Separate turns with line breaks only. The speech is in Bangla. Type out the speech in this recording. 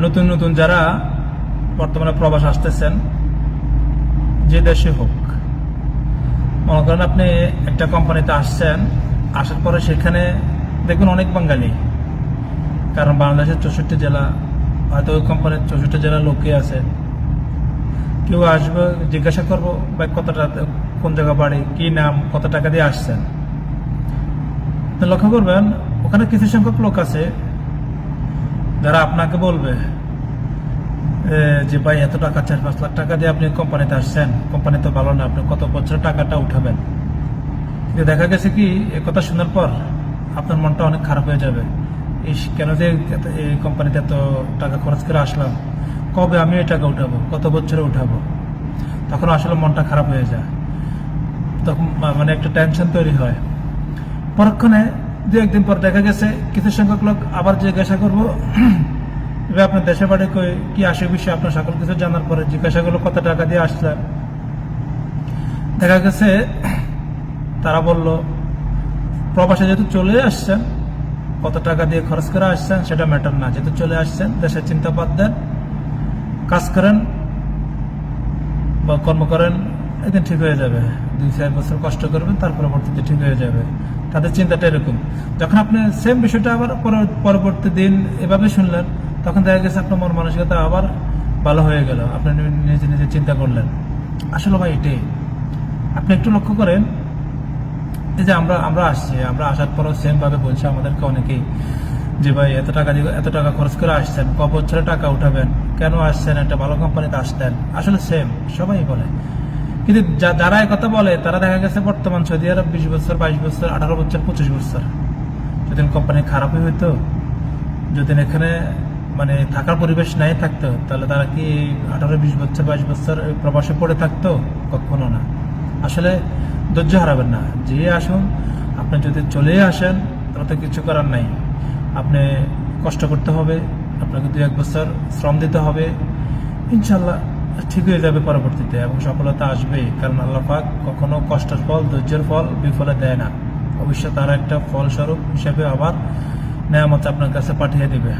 নতুন নতুন যারা বর্তমানে প্রবাস আসতেছেন, যে দেশে হোক, মনে করেন আপনি একটা কোম্পানিতে আসছেন, আসার পরে সেখানে দেখবেন অনেক বাঙালি, কারণ বাংলাদেশের 64 জেলা, হয়তো ওই কোম্পানির 64 জেলার লোকই আছে। কেউ আসবে, জিজ্ঞাসা করবো ভাই কত টাকা, কোন জায়গা বাড়ি, কি নাম, কত টাকা দিয়ে আসছেন। তো লক্ষ্য করবেন ওখানে কিছু সংখ্যক লোক আছে যারা আপনাকে বলবে যে ভাই এত টাকা, 4-5 লাখ টাকা দিয়ে আপনি কোম্পানিতে আসছেন, কোম্পানি তো ভালো না, আপনি কত বছর টাকাটা উঠাবেন। কিন্তু দেখা গেছে কি, এই কথা শোনার পর আপনার মনটা অনেক খারাপ হয়ে যাবে। কেন যে এই কোম্পানিতে এত টাকা খরচ করে আসলাম, কবে আমি এই টাকা উঠাবো, কত বছরে উঠাবো। তখন আসলে মনটা খারাপ হয়ে যায়, তখন মানে একটা টেনশন তৈরি হয়। পরক্ষণে 2-1 দিন পর দেখা গেছে কিছু সংখ্যক লোক আবার জিজ্ঞাসা করবো আপনার দেশে বাড়ি কই, কি আসে বিষয়ে আপনার সকল কিছু জানার পরে জিজ্ঞাসা করলো কত টাকা দিয়ে আসলেন। দেখা গেছে তারা বলল প্রবাসে যেহেতু চলে আসছেন, কত টাকা দিয়ে খরচ করে আসছেন সেটা ম্যাটার না, যেহেতু চলে আসছেন দেশের চিন্তা বাদ দেন, কাজ করেন বা কর্ম করেন, একদিন ঠিক হয়ে যাবে। 2-4 বছর কষ্ট করবেন, তার পরবর্তীতে ঠিক হয়ে যাবে। তাদের চিন্তাটা এরকম। যখন আপনি সেম বিষয়টা আবার পরবর্তী দিন এভাবে শুনলেন, তখন দেখা গেছে আপনার মন মানসিকতা আবার ভালো হয়ে গেল, আপনি নিজে নিজে চিন্তা করলেন। আসলে ভাই এটাই, আপনি একটু লক্ষ্য করেন, এই যে আমরা আসছি, আমরা আসার পরও সেম ভাবে বলছে আমাদেরকে অনেকেই যে ভাই এত টাকা খরচ করে আসছেন, ক বছরে টাকা উঠাবেন, কেন আসছেন, একটা ভালো কোম্পানিতে আসতেন। আসলে সেম সবাই বলে, কিন্তু যারা এই কথা বলে তারা দেখা গেছে বর্তমান সৌদি আরব 20 বছর, 22 বছর, 18 বছর, 25 বছর। যদি কোম্পানি খারাপই হইতো, যদি এখানে মানে থাকার পরিবেশ নাই থাকতো, তাহলে তারা কি 18-20 বছর, 22 বছর প্রবাসে পড়ে থাকতো? কখনো না। আসলে ধৈর্য হারাবেন না, যে আসুন, আপনি যদি চলে আসেন তাহলে তো কিছু করার নাই। আপনি কষ্ট করতে হবে, আপনাকে 2-1 বছর শ্রম দিতে হবে, ইনশাল্লাহ ঠিক হয়ে যাবে পরবর্তীতে, এবং সফলতা আসবেই। কারণ আল্লাহ পাক কখনো কষ্টের ফল, ধৈর্যের ফল বিফলে দেয় না। অবশ্যই তারা একটা ফলস্বরূপ হিসেবে আবার নেয়ামত আপনার কাছে পাঠিয়ে দিবে।